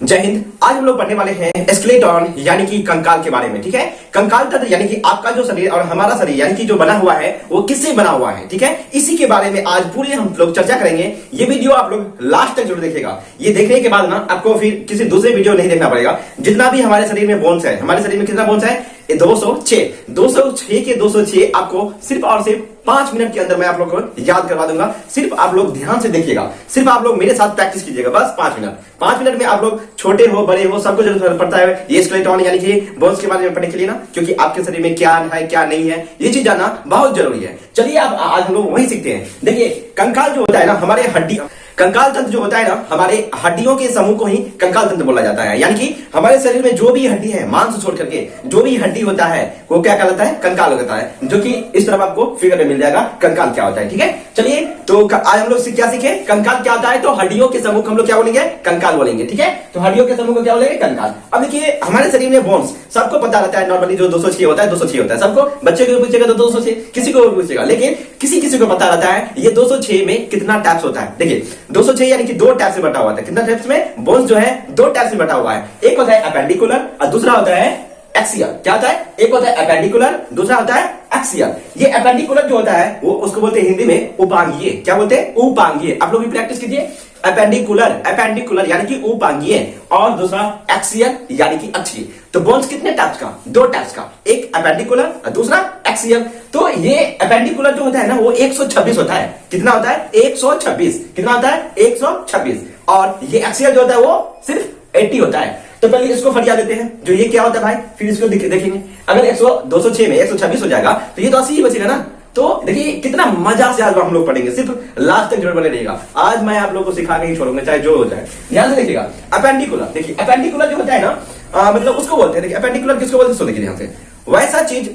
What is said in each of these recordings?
जय हिंद। आज हम लोग पढ़ने वाले हैं स्केलेटन यानी कि कंकाल के बारे में। ठीक है, कंकाल तंत्र यानी कि आपका जो शरीर और हमारा शरीर यानी कि जो बना हुआ है वो किससे बना हुआ है। ठीक है, इसी के बारे में आज पूरे हम लोग चर्चा करेंगे। ये वीडियो आप लोग लास्ट तक जरूर देखिएगा। ये देखने के बाद ना आपको फिर किसी दूसरे वीडियो नहीं देखना पड़ेगा। जितना भी हमारे शरीर में बोन्स है, हमारे शरीर में कितना बोन्स है? 206 के 206 आपको सिर्फ और सिर्फ 5 मिनट के अंदर मैं आप लोग को याद करवा दूंगा। सिर्फ आप लोग ध्यान से देखिएगा, सिर्फ आप लोग मेरे साथ प्रैक्टिस कीजिएगा। बस 5 मिनट में आप लोग छोटे हो बड़े हो सबको जरूरत पड़ता है ये स्केलेटन यानी कि बोन्स के बारे में पढ़ने के लिए ना, क्योंकि आपके शरीर में क्या है क्या नहीं है ये चीज जानना बहुत जरूरी है। चलिए अब आज हम लोग वही सीखते हैं। देखिए, कंकाल जो होता है ना, हमारे हड्डी कंकाल तंत्र जो होता है ना, हमारे हड्डियों के समूह को ही कंकाल तंत्र बोला जाता है। यानी कि हमारे शरीर में जो भी हड्डी है, मांस छोड़ करके जो भी हड्डी होता है वो क्या कहलाता है? कंकाल होता है। जो कि इस तरफ आपको फिगर में मिल जाएगा कंकाल क्या होता है। ठीक है, चलिए तो आज हम लोग क्या सीखे? कंकाल क्या होता है? तो हड्डियों के समूह को हम लोग क्या बोलेंगे? कंकाल बोलेंगे। ठीक है, तो हड्डियों के समूह को क्या बोलेंगे? कंकाल। अब देखिए, हमारे शरीर में बोन्स सबको पता रहता है नॉर्मली जो 206 होता है 206 होता है। सबको, बच्चे को पूछेगा तो 206, किसी को भी पूछेगा, लेकिन किसी किसी को पता रहता है ये 206 में कितना टाइप्स होता है। देखिए 206 यानी कि 2 टाइप से बटा हुआ है। कितना टाइप्स में बोन्स जो है 2 टाइप से बटा हुआ है। एक होता है अपेंडिकुलर और दूसरा होता है एक्सियल। क्या होता है? एक होता है अपेंडिकुलर, दूसरा होता है एक्सियल। ये अपेंडिकुलर जो होता है वो उसको बोलते हैं हिंदी में उपांगीय। क्या बोलते हैं? उपांगीय। आप लोग भी प्रैक्टिस कीजिए। अपेंडिकुलर यानी कि उपांगीय और दूसरा एक्सियल यानी कि अक्षीय। तो बोन्स कितने टाइप्स का? 2 टाइप्स का, एक अपेंडिकुलर और दूसरा एक्सियल। तो ये अपेंडिकुलर जो होता है ना वो 126 होता है। कितना होता है? 126। कितना होता है? 126। और ये एक्सियल जो होता है वो सिर्फ 80 होता है। तो पहले इसको फटिया देते हैं, जो ये क्या होता है भाई, फिर इसको देखेंगे। अगर 206 में 126 हो जाएगा तो ये तो 80 ही बचेगा ना। तो देखिए कितना मजा से आज हम लोग पढ़ेंगे, सिर्फ लास्ट तक जरूर बने रहिएगा। आज मैं आप लोग को सिखा के ही छोड़ूंगा, चाहे जो हो जाए। ध्यान से देखिएगा। अपेंडिकुलर, देखिए अपेंडिकुलर जो होता है ना, मतलब उसको बोलते हैं। देखिए अपेंडिकुलर किसको बोलते हैं? देखिए ध्यान से, वैसा चीज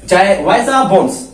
चाहे वैसा बोन्स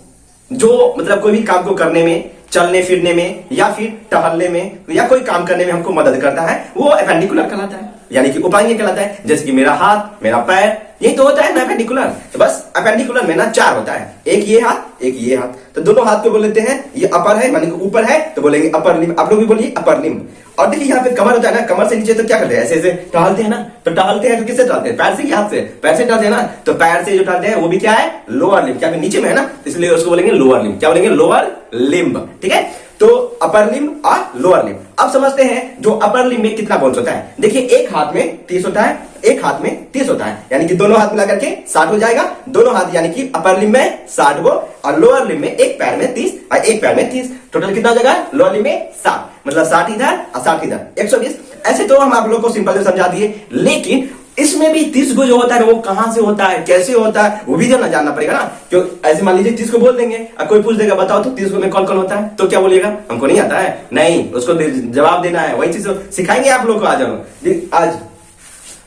जो मतलब कोई भी काम को करने में, चलने फिरने में या फिर टहलने में या कोई काम करने में हमको मदद करता है वो अपेंडिकुलर कहलाता है, यानी कि उपांगीय कहलाता है। जैसे कि मेरा हाथ, मेरा पैर, यही तो होता है ना अपेंडिकुलर। तो बस अपेंडिकुलर में ना 4 होता है, एक ये हाथ एक ये हाथ। तो दोनों हाथ को बोल लेते हैं ये अपर है, मानी ऊपर है तो बोलेंगे अपर लिम्ब। आप लोग भी बोलिए अपर लिम्ब। और देखिए यहाँ पे कमर होता है ना, कमर से नीचे तो क्या करते हैं? ऐसे ऐसे टहलते हैं ना। तो टहलते हैं तो किससे टहलते हैं? पैर से या हाथ से? पैर से टहलते हैं ना। तो पैर से जो टहलते हैं वो भी क्या है? Lower limb. क्या नीचे में है ना, इसलिए उसको बोलेंगे लोअर लिम्ब। क्या बोलेंगे? Lower limb. ठीक है, तो अपर लिम्ब और लोअर लिम्ब। अब समझते हैं जो अपर लिम्ब में कितना बोन्स होता है। देखिए एक हाथ में 30 होता है, एक हाथ में 30 होता है, यानी कि दोनों हाथ मिला करके 60 हो जाएगा। दोनों हाथ यानी कि अपर लिम्ब में 60 वो और लोअर लिम्ब में एक पैर में 30 और एक पैर में 30। टोटल कितना हो जाएगा? लोअर लिम्ब में 60, मतलब 60 इधर और 60 इधर, 120। ऐसे तो हम आप लोग को सिंपल से समझा दिए, लेकिन इसमें भी 30 को जो होता है वो कहां से होता है, कैसे होता है, वो भी जानना पड़ेगा ना। क्यों ऐसे मान लीजिए 30 को बोल देंगे और कोई पूछ देगा बताओ तो 30 को में कौन कौन होता है, तो क्या बोलिएगा? हमको नहीं आता है। नहीं, उसको जवाब देना है। वही चीज सिखाएंगे आप लोग को आज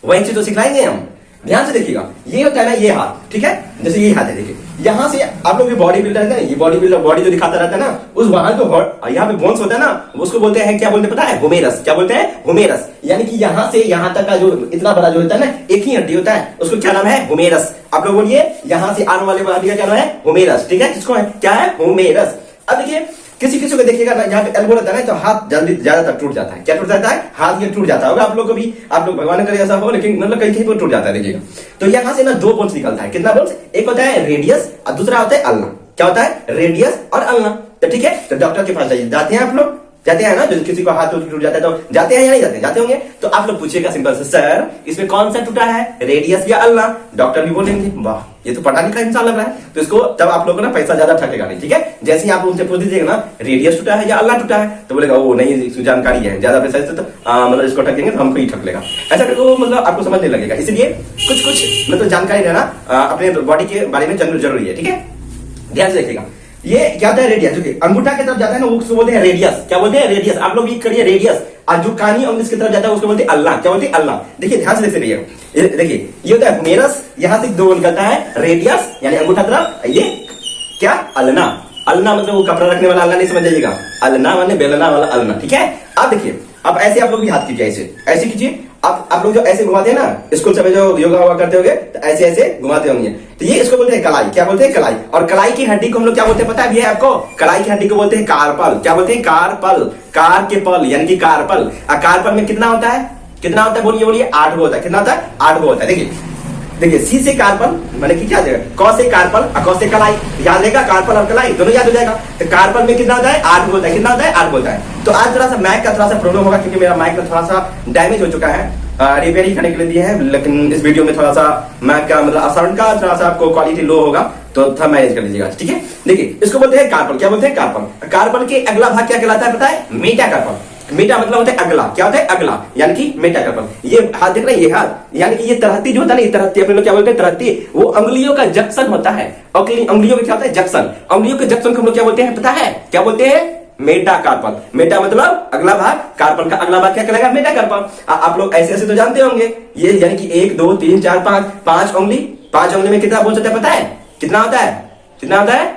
वही चीज तो सिखाएंगे हम। ध्यान से देखिएगा, ये होता है ना ये हाथ। ठीक है, जैसे ये हाथ है, देखिए यहां से आप लोग भी बॉडी बिल्डर रहते हैं ना, ये बॉडी बिल्डर बॉडी जो दिखाता रहता है ना, उस वहां जो यहाँ पे बोन्स होता है ना उसको बोलते हैं, क्या बोलते हैं पता है? हुमेरस। क्या बोलते हैं? हुमेरस। यानी कि यहां से यहां तक का जो इतना बड़ा जो होता है ना, एक ही हड्डी होता है, उसको क्या नाम है? हुमेरस। आप लोग बोलिए, यहां से आने वाले हड्डी का क्या नाम है? हुमेरस। ठीक है, किसको है? क्या है? हुमेरस। अब देखिए किसी किसी को देखिएगा ना, यहाँ पे एल्बो रहता है ना, तो हाथ जल्दी ज्यादातर टूट जाता है। क्या टूट जाता है? हाथ ये टूट जाता होगा आप लोग को भी। आप लोग भगवान करे ऐसा हो, लेकिन मतलब कहीं कहीं पर टूट जाता है। देखिएगा तो यहाँ से ना 2 बोन्स निकलता है। कितना बोन्स? एक होता है रेडियस और दूसरा होता है अल्ना। क्या होता है? रेडियस और अल्ना। तो ठीक है, तो डॉक्टर के पास जाते हैं आप लोग, जाते हैं ना, जो किसी को हाथ टूट जाता है तो जाते हैं या नहीं जाते? जाते होंगे। तो आप लोग पूछिएगा सिंपल से, सर इसमें कौन सा टूटा है, रेडियस या अल्ना? डॉक्टर भी बोलेंगे वाह ये तो पढ़ा लिखा इंसान लग रहा है। तो इसको तब आप लोगों को ना पैसा ज्यादा ठगेगा नहीं। ठीक है, जैसे ही आप उनसे पूछ दीजिएगा ना रेडियस टूटा है या अल्ना टूटा है, तो बोलेगा वो नहीं इसकी जानकारी है, ज्यादा पैसा इससे तो मतलब इसको ठगेंगे तो हमको ही ठग लेगा। ऐसा करके मतलब आपको समझ नहीं लगेगा। इसलिए कुछ मतलब जानकारी रहना अपने बॉडी के बारे में जरूरी है। ठीक है, ध्यान से देखिएगा। ये क्या होता है? रेडियस। जो अंगूठा की तरफ जाता है ना उसको बोलते हैं रेडियस। क्या बोलते हैं? रेडियस। आप लोग भी करिए रेडियस। और जो कानी अंग की तरफ जाता है उसको बोलते हैं अल्लाह। क्या बोलते हैं? अल्लाह। देखिए ध्यान से देखते रहिए। देखिए ये होता है हुमेरस, यहां से 2 निकलता है, रेडियस यानी अंगूठा तरफ, ये क्या? अल्ना। अल्ना मतलब वो कपड़ा रखने वाला अल्लाह नहीं समझ जाइएगा, अल्ना माने बेलना वाला अल्ना। ठीक है, अब देखिए अब ऐसे आप लोग भी हाथ कीजिए, ऐसे कीजिए। आप लोग जो ऐसे घुमाते हैं ना, स्कूल समय जो योगा हुआ करते होंगे तो ऐसे ऐसे घुमाते होंगे, तो ये इसको बोलते हैं कलाई। क्या बोलते हैं? कलाई। और कलाई की हड्डी को हम लोग क्या बोलते हैं पता है भैया आपको? कलाई की हड्डी को बोलते हैं कार्पल। क्या बोलते हैं? कार्पल। कार के पल यानी कि कार्पल। और कार्पल में कितना होता है? कितना होता है, बोलिए बोलिए, 8 गो होता है। कितना होता है, 8 गो होता है। देखिए देखिए, सी से कार्बन माने कि क्या जाएगा, क से कार्बन और क से कलाई, याद रहेगा, कार्बन और कलाई दोनों याद हो जाएगा। तो कार्बन में कितना होता है, 8 होता है। कितना होता है, 8 होता है। तो आज थोड़ा सा माइक का थोड़ा सा प्रॉब्लम होगा, क्योंकि मेरा माइक में थोड़ा सा डैमेज हो चुका है, रिपेयर ही करने के लिए दिए हैं, लेकिन इस वीडियो में थोड़ा सा माइक का मतलब साउंड का थोड़ा सा आपको क्वालिटी लो होगा, तो थोड़ा मैनेज कर लीजिएगा, ठीक है। देखिए, इसको बोलते हैं कार्बन। क्या बोलते हैं, कार्बन। कार्बन के अगला भाग क्या कहलाता है, पता है, मेटा कार्बन। मेटा मतलब होता है अगला, क्या होता है, अगला, यानी कि मेटा कार्बन। ये हाथ देख रहे हैं, ये हाथ, यानी कि ये तरहती जो होता है ना, ये तरहती अपने लोग क्या बोलते हैं, तरहती, वो अंगुलियों का जंक्शन होता है। अंगुलियों का क्या होता है, जंक्शन। अंगुलियों के जंक्शन को हम लोग क्या बोलते हैं, पता है, क्या बोलते हैं, मेटा कार्बन। मेटा मतलब अगला भाग, कार्बन का अगला भाग क्या कहलाएगा, मेटा कार्बन। आप लोग ऐसे ऐसे तो जानते होंगे, ये यानी कि 1 2 3 4 5 5 उंगली, 5 उंगली में कितना बोल सकते हैं, पता है कितना होता है, कितना होता है,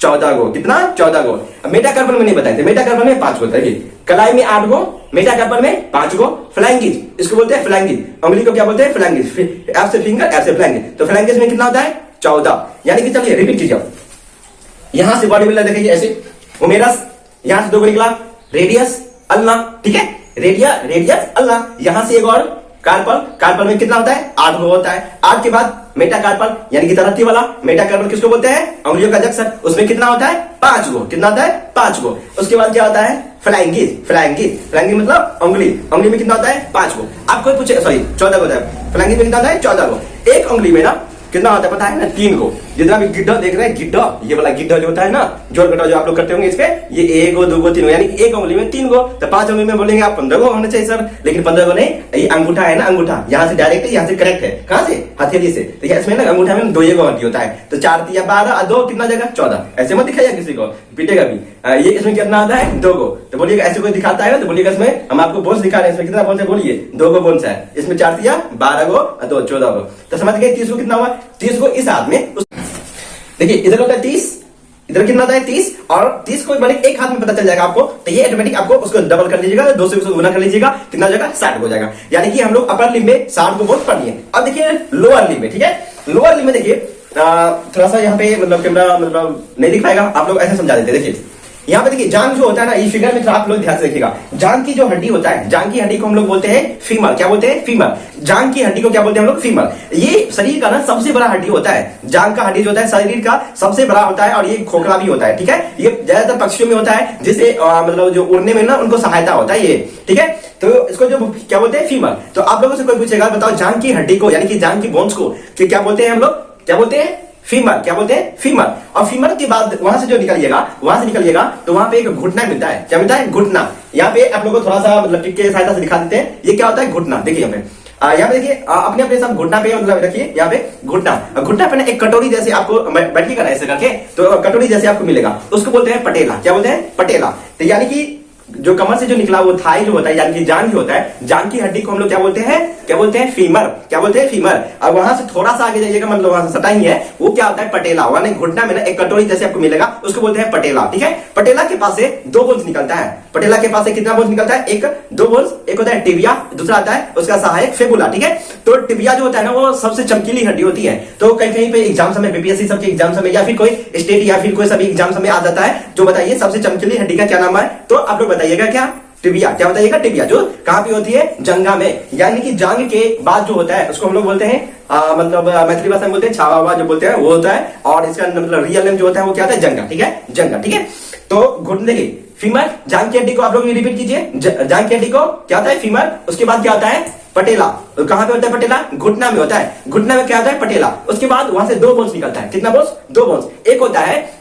14 गो। कितना, 14 गो। मेटा कार्बन में नहीं बताए थे, मेटा कार्बन में 5 गो होता है। कलाई में 8 गो, मेटा कार्बन में 5 गो। फ्लैंगिज, इसको बोलते हैं फ्लैंगिज, उंगली को क्या बोलते हैं, फ्लैंगिज। एफ से फिंगर, एफ से फ्लैंगिज। तो फ्लैंगिज में कितना होता है, 14। यानी कि चलिए रिपीट कीजिए, यहां से बॉडी बिल्डर देखिए ऐसे, ओमेरस, यहां से 2 गो निकला, रेडियस, अल्ना, ठीक है, रेडियस अल्ना। यहां से एक और कार्बन, कार्बन में कितना होता है, 8 गो होता है। 8 के बाद मेटा कार्बन, यानी कि तरक्की वाला मेटा कार्बन, किसको बोलते हैं, अंगुलियों का जंक्शन, उसमें कितना होता है, 5 गो। कितना होता है, 5 गो। उसके बाद क्या होता है, फ्लैंगिज, फ्लैंगिज, फ्लैंगिज मतलब उंगली, उंगली में कितना होता है, 5 गो। आपको पूछे, सॉरी 14 गो होता है, फ्लैंगिज में कितना होता है, 14 गो। एक उंगली में ना कितना होता है पता है ना, 3 गो। जितना भी गिड्ढा देख रहे हैं, गिड्ढा, ये वाला गिड्ढा जो होता है ना, जोड़ घटाव जो आप लोग करते होंगे इसके, ये 1 गो 2 गो 3 गो, यानी कि एक उंगली में 3 गो। तो 5 उंगली में बोलेंगे आप 15 गो होने चाहिए सर, लेकिन 15 गो नहीं, ये अंगूठा है ना, अंगूठा यहाँ से डायरेक्ट है, यहाँ से करेक्ट है, कहां से, हथेली से। तो इसमें ना अंगूठा में 2 गो हड्डी होता है। तो 4 3 12 और 2 कितना जगह, 14। ऐसे मत दिखाइए किसी को, पीटेगा भी। ये इसमें कितना आता है, 2 गो। तो बोलिएगा ऐसे कोई दिखाता है तो बोलिएगा इसमें हम आपको बोन्स दिखा रहे हैं, इसमें कितना बोन्स है, बोलिए 2 गो बोन्स है। इसमें 4 3 12 गो और 2 14 गो। तो समझ गए 30 गो कितना हुआ, 30 गो इस हाथ में। देखिए इधर होता है 30, इधर कितना होता है 30, और 30 को बड़े एक हाथ में पता चल जाएगा आपको, तो ये ऑटोमेटिक आपको उसको डबल कर लीजिएगा, 2 से उसको गुना कर लीजिएगा, कितना हो जाएगा, 60 हो जाएगा। यानी कि हम लोग अपर लिम्ब में 60 को बोन्स पढ़ लिए। अब देखिए लोअर लिम्ब में, ठीक है, लोअर लिम्ब में देखिए थोड़ा सा यहाँ पे मतलब कैमरा मतलब नहीं दिख पाएगा, आप लोग ऐसे समझा देते। देखिए यहाँ पे देखिए जांग जो होता है ना, इस फिगर में आप लोग ध्यान से देखिएगा, जांग की जो हड्डी होता है, जांग की हड्डी को हम लोग बोलते हैं फीमर। क्या बोलते हैं, फीमर। जांग की हड्डी को क्या बोलते हैं हम लोग, फीमर। ये शरीर का ना सबसे बड़ा हड्डी होता है, जांग का हड्डी जो होता है शरीर का सबसे बड़ा होता है, और ये खोखला भी होता है, ठीक है। ये ज्यादातर पक्षियों में होता है, जिससे मतलब जो उड़ने में ना उनको सहायता होता है ये, ठीक है। तो इसको जो क्या बोलते हैं, फीमर। तो आप लोगों से कोई पूछेगा, बताओ जांग की हड्डी को यानी कि जांग की बोन्स को क्या बोलते हैं हम लोग, क्या बोलते हैं, फीमर। क्या बोलते हैं, फीमर। और फीमर के बाद वहां से जो निकलिएगा, वहां से निकलिएगा तो वहां पे एक घुटना मिलता है। क्या मिलता है, घुटना। यहाँ पे आप लोगों को थोड़ा सा मतलब टिक के सहायता से दिखा देते हैं, ये क्या होता है, घुटना। देखिए यहाँ पे देखिए अपने अपने सब घुटना पे मतलब रखिए, यहाँ पे घुटना, घुटना पे ना एक कटोरी जैसे आपको बैठिएगा ना ऐसे करके, तो कटोरी जैसे आपको मिलेगा, उसको बोलते हैं पटेला। क्या बोलते हैं, पटेला। तो यानी कि जो कमर से जो निकला वो थाई जो होता है, यानी कि जांग जो होता है, जांग की हड्डी को हम लोग क्या बोलते हैं, क्या बोलते हैं, फीमर। क्या बोलते हैं, फीमर। अब वहां से थोड़ा सा आगे जाइएगा, मतलब वहां से सटा ही है, वो क्या होता है, पटेला। यानी घुटना में ना एक कटोरी जैसे आपको मिलेगा, उसको बोलते हैं पटेला, ठीक है। पटेला के पास से 2 बोन्स निकलता है। पटेला के पास से कितना बोन्स निकलता है, 2 बोन्स। एक होता है टिबिया, दूसरा आता है उसका सहायक फेबुला, ठीक है। तो टिबिया जो होता है ना, वो सबसे चमकीली हड्डी होती है। तो कहीं कहीं पे एग्जाम समय, बीपीएससी सबके एग्जाम समय, या फिर कोई स्टेट या फिर कोई सभी एग्जाम समय आ जाता है, जो बताइए सबसे चमकीली हड्डी का क्या नाम है, तो आप लोग बताइएगा क्या, टिबिया। क्या बताइएगा, टिबिया। जो कहां पे होती है, जंगा में, यानी कि जांग के बाद जो होता है उसको हम लोग बोलते हैं मतलब मैथिली भाषा में बोलते हैं छावा जो बोलते हैं वो होता है, और इसका मतलब रियल नेम जो होता है वो क्या होता है, जंगा, ठीक है, जंगा, ठीक है। तो घुटने की फीमर, जांग की हड्डी को आप लोग रिपीट कीजिए, जांग की हड्डी को क्या होता है, फीमर। उसके बाद क्या होता है, पटेला। तो कहां पे होता है पटेला, घुटना में होता है, घुटना में क्या होता है, पटेला। उसके बाद वहां से 2 बोन्स निकलता है, कितना बोन्स, 2 बोन्स। एक होता है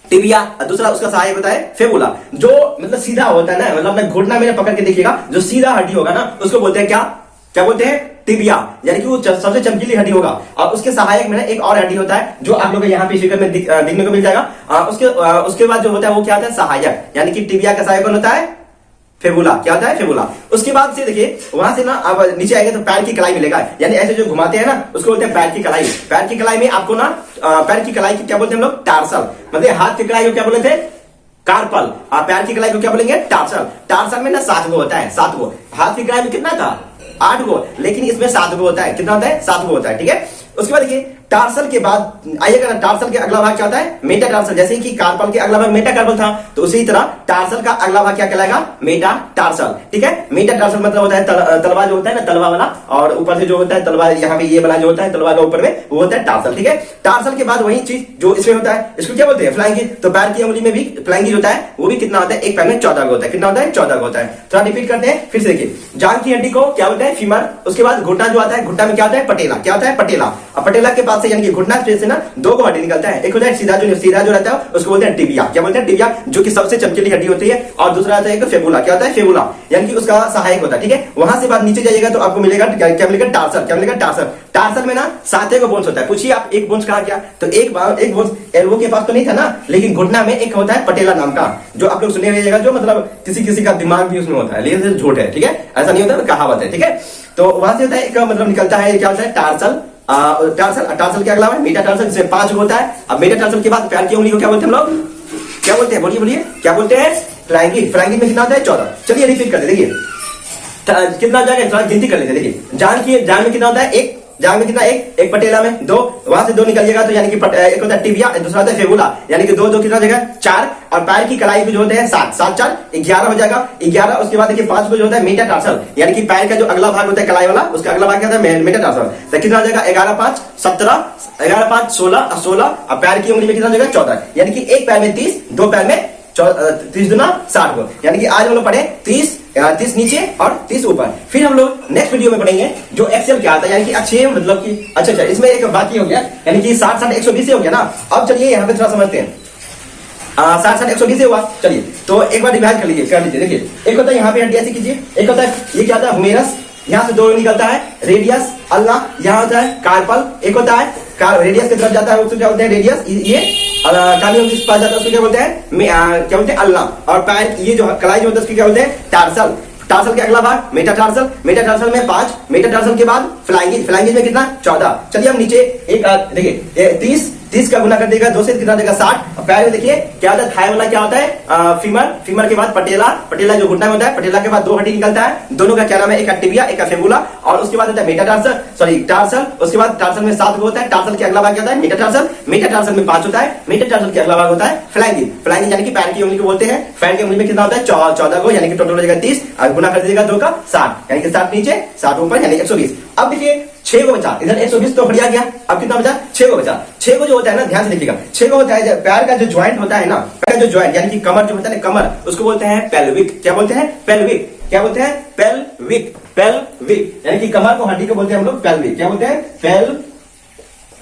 टिबिया, दूसरा उसका सहायक होता है फेबुला, जो मतलब सीधा होता है ना, मतलब अपने घुटना में पकड़ के देखिएगा, जो सीधा हड्डी होगा ना उसको बोलते हैं क्या, क्या बोलते हैं, टिबिया। यानी कि वो सबसे चमकीली हड्डी होगा। और उसके सहायक में ना एक और हड्डी होता है, जो आप लोग यहाँ पे फिगर में दिखने को मिल जाएगा। उसके बाद जो होता है वो क्या होता है, सहायक। यानी कि टिबिया का सहायक होता है फेबुला। क्या होता है, फेबुला। उसके बाद से देखिए वहां से ना अब नीचे आएंगे तो पैर की कलाई मिलेगा, यानी ऐसे जो घुमाते हैं ना उसको बोलते हैं पैर की कलाई। पैर की कलाई में आपको ना पैर की कलाई की क्या बोलते हैं हम लोग, टार्सल। मतलब हाथ की कलाई को क्या बोलते थे, कार्पल। और पैर की कलाई को क्या बोलेंगे, टार्सल। टार्सल में ना 7 गो होता है, 7 गो। हाथ की कलाई में कितना था, 8 गो, लेकिन इसमें 7 गो होता है। कितना होता है, 7 गो होता है, ठीक है। उसके बाद देखिए टार्सल के बाद आइएगा ना, टार्सल के अगला भाग क्या होता है? मेटाटार्सल। जैसे कि कार्पल के अगला भाग मेटाकार्पल था, तो उसी तरह टार्सल का अगला भाग क्या कहलाएगा? मेटाटार्सल। ठीक है, मेटाटार्सल मतलब होता है तलवा जो होता है ना, तलवा वाला, और ऊपर से जो होता है तलवा, यहाँ पे ये वाला जो होता है तलवा का ऊपर में, वो होता है टार्सल। ठीक है, टार्सल के बाद वही चीज जो इसमें होता है, इसको क्या बोलते हैं? फ्लाइंगी। तो पैर की उंगली में भी फ्लाइंगी होता है, वो भी कितना होता है? एक पैर में 14 होता है। कितना होता है? 14 होता है। थोड़ा रिपीट करते हैं फिर से, देखिए, जांघ की हड्डी को क्या बोलते हैं? फीमर। उसके बाद घुटना जो आता है, घुटना में क्या होता है? पटेला। क्या होता है? पटेला। अब पटेला के पास से यानी कि घुटना से ना दो को हड्डी निकलता है। एक होता है सीधा जो रहता है उसको बोलते हैं टिबिया। क्या बोलते हैं? टिबिया, जो कि सबसे चमकीली हड्डी होती है। और दूसरा आता है फेबुला। क्या होता है? फेबुला, यानी कि उसका सहायक होता है। ठीक है, वहां से बाद नीचे जाइएगा तो आपको मिलेगा क्या मिलेगा? टार्सल। क्या मिलेगा? टार्सल। टार्सल में ना 7 बोन्स होता है। पूछिए आप, एक बोन्स कहा गया? तो एक बोन्स एल्बो के पास तो नहीं था ना, लेकिन घुटना में एक होता है पटेला नाम का, जो आप लोग सुने रहिएगा, जो मतलब किसी का दिमाग भी उसमें होता है, लेकिन झूठ है। ठीक है, ऐसा नहीं होता, कहावत है। ठीक है, तो वहां से होता है एक मतलब निकलता है, क्या होता है? टार्सल। टार्सल के अगला है मेटाटार्सल, जिसमें 5 होता है। अब मेटाटार्सल के बाद पैर की उंगली को क्या बोलते हैं हम लोग? क्या बोलते हैं? बोलिए क्या बोलते हैं? फ्लाइंगी। फ्लाइंगी में कितना होता है? 14। चलिए रिपीट करते, देखिए कितना हो जाएगा, गिनती कर लेते हैं। देखिए, जान में कितना होता है? एक। जान में कितना? एक पटेला में 2, वहां से 2 निकलिएगा तो यानी कि एक होता है टिबिया, दूसरा होता है फेबुला, यानी कि 2 कितना हो जाएगा? 4। और पैर की कलाई पे जो होते हैं 7, 7 4 11 हो जाएगा। 11 उसके बाद देखिए 5 को जो होता है मेटाटार्सल, यानी कि पैर का जो अगला भाग होता है कलाई वाला, उसका अगला भाग क्या होता है? मेटाटार्सल। तो कितना हो जाएगा? 11 5 17, 11 5 16, 16। और पैर की उंगली में कितना हो जाएगा? 14, यानी कि एक पैर में 30, 2 पैर में 30 दुना 60 को, यानी कि आज हम लोग पढ़े 30 नीचे और 30 ऊपर। फिर हम लोग नेक्स्ट वीडियो में पढ़ेंगे जो एक्सेल क्या आता है, यानी कि अक्षय मतलब कि अच्छा इसमें एक बाकी हो गया, यानी कि 60 60 120 हो गया ना। अब चलिए यहाँ पे थोड़ा समझते हैं। 60 60 120 हुआ। चलिए तो एक बार डिवाइड कर लीजिए। देखिए, एक होता है यहाँ पे हड्डी, ऐसे कीजिए। एक होता है ये क्या होता है? हुमेरस, यहाँ से 2 निकलता है। रेडियस अल्लाह, यहाँ होता है कार्पल। एक होता है रेडियस की तरफ जाता है, उसको क्या बोलते हैं? रेडियस। ये काली उंगली के पास जाता है, उसको क्या बोलते हैं? क्या बोलते हैं? अल्लाह। और पैर ये जो कलाई जो होता है उसको क्या बोलते हैं? टार्सल। टार्सल के अगला भाग मेटाटार्सल। मेटाटार्सल में 5, मेटाटार्सल के बाद फ्लाइंगी। फ्लाइंगी में कितना? 14। चलिए हम नीचे एक देखिए 30 का गुना कर देगा 2 से, कितना देगा? 60। पैर में देखिए क्या होता है? थाई वाला क्या होता है? फीमर। फीमर के बाद पटेला। पटेला जो घुटना में होता है। पटेला के बाद 2 हड्डी निकलता है, दोनों का क्या नाम है? एक टिबिया, एक फेबुला। और उसके बाद होता है मेटाटार्सल, सॉरी टार्सल। उसके बाद टार्सल में 7 होता है। टार्सल के अगला भाग क्या होता है? मेटाटार्सल। मेटाटार्सल में 5 होता है। मेटाटार्सल के अगला भाग होता है फ्लाइंगी। फ्लाइंगी यानी कि पैर की उंगली को बोलते हैं। पैर की उंगली में कितना होता है? 14 को, यानी कि टोटल हो जाएगा 30, और गुना कर दीजिएगा 2 का 60, यानी कि 60 नीचे 60 ऊपर, यानी 120। अब देखिए 6 को बचा, इधर 120 तो बढ़िया गया। अब कितना बचा? 6 को बचा। 6 को जो होता है ना, ध्यान से देखिएगा, 6 को होता है पैर का जो ज्वाइंट होता है ना, पैर का जो ज्वाइंट यानी कि कमर जो होता है ना, कमर, उसको बोलते हैं पेल्विक। क्या बोलते हैं? पेल्विक। क्या बोलते हैं? पेल्विक। पेल्विक यानी कि कमर को, हड्डी को बोलते हैं हम लोग पेल्विक। क्या बोलते हैं?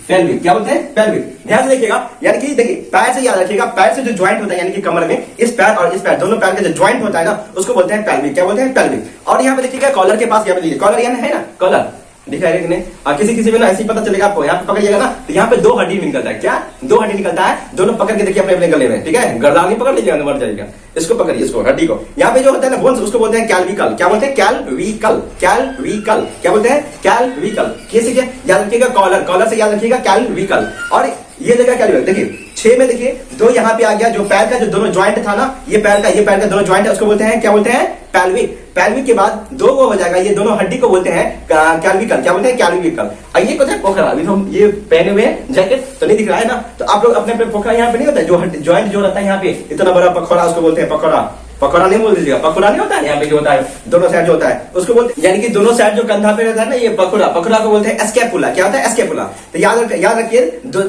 पेल्विक। क्या बोलते हैं? पेल्विक। ध्यान से देखिएगा, यानी कि देखिए पैर से याद रखिएगा, पैर से जो ज्वाइंट होता है यानी कि कमर में, इस पैर और इस पैर, दोनों पैर का जो ज्वाइंट होता है ना, उसको बोलते हैं पेल्विक। क्या बोलते हैं? पेल्विक। और यहाँ पे देखिएगा कॉलर के पास, यहाँ पे कॉलर यानी है ना, कॉलर दिखा है कि नहीं? किसी में ना ऐसे ही पता चलेगा आपको, यहाँ पे पकड़िएगा ना तो यहाँ पे 2 हड्डी निकलता है। क्या? 2 हड्डी निकलता है, दोनों पकड़ के देखिए अपने अपने गले में। ठीक है, गर्दानी पकड़ लीजिएगा तो मर जाएगा। इसको पकड़िए, इसको हड्डी को। यहाँ पे जो होता है ना बोन्स, उसको बोलते हैं कैल्विकल। क्या बोलते हैं? कैल्विकल। कैल्विकल। क्या बोलते हैं? कैल्विकल। कैसे क्या याद रखिएगा? कॉलर से याद रखिएगा कैल्विकल। और ये जगह कैल्विकल। देखिए 6 में देखिए 2 यहाँ पे आ गया, जो पैर का जो दोनों ज्वाइंट था ना, ये पैर का दोनों ज्वाइंट है, उसको बोलते हैं क्या बोलते हैं? पेल्विक। पेल्विक के बाद 2 वो हो जाएगा, ये दोनों हड्डी को बोलते हैं कैल्विकल। क्या बोलते हैं? कैल्विकल। ये कुछ है पोखरा, अभी हम ये पहने हुए जैकेट तो नहीं दिख रहा है ना, तो आप लोग अपने पोखरा यहाँ पे नहीं होता है, जो ज्वाइंट जो रहता है यहाँ पे इतना बड़ा पखोड़ा, उसको बोलते हैं पखोड़ा। पकौड़ा नहीं बोल दीजिएगा, पकौड़ा नहीं होता है यहाँ पे जो होता है दोनों साइड जो होता है उसको बोलते हैं, यानी कि दोनों साइड जो कंधा पे रहता है ना, ये पकौड़ा। पकौड़ा को बोलते हैं एस्केपुला। क्या होता है? एस्केपुला। तो याद रखिए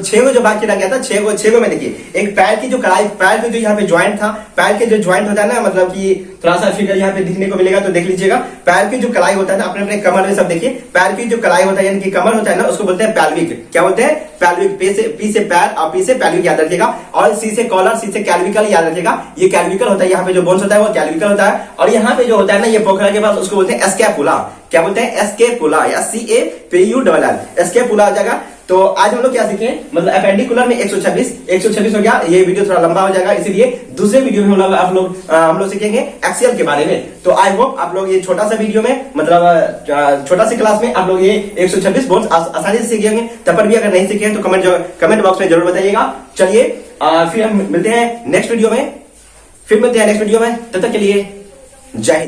6 जो बाकी रह गया था, 6 में देखिए एक पैर की जो कलाई, पैर के जो यहाँ पे ज्वाइंट था, पैर के जो ज्वाइंट होता है ना, मतलब कि थोड़ा सा फिगर यहाँ पे दिखने को मिलेगा तो देख लीजिएगा। पैर की जो कलाई होता है ना, अपने अपने कमर में सब देखिए, पैर की जो कलाई होता है यानी कि कमर होता है ना, उसको बोलते हैं पेल्विक। क्या बोलते हैं? पेल्विक। पी से पैर और पी से पेल्विक याद रखिएगा, और सी से कॉलर, सी से कैल्विकल याद रखिएगा। ये कैल्विकल होता है, यहाँ पे जो बोन्स होता है वो कैल्विकल होता है। और यहाँ पे जो होता है ना, ये पोखरा के पास, उसको बोलते हैं एस्केपुला। क्या बोलते हैं? एस्केपुला, या CAPULL, एस्केपुला हो जाएगा। तो आज हम लोग क्या सीखे, मतलब अपेंडिकुलर में 126 हो गया। ये वीडियो थोड़ा लंबा हो जाएगा, इसीलिए दूसरे वीडियो में हम लोग सीखेंगे एक्सेल के बारे में। तो आई होप आप लोग ये छोटा सा वीडियो में, मतलब छोटा सी क्लास में आप लोग ये 126 बोन्स आसानी से सीखेंगे। तब पर भी अगर नहीं सीखे तो कमेंट बॉक्स में जरूर बताइएगा। चलिए फिर हम मिलते हैं नेक्स्ट वीडियो में, तब तक के लिए जय हिंद।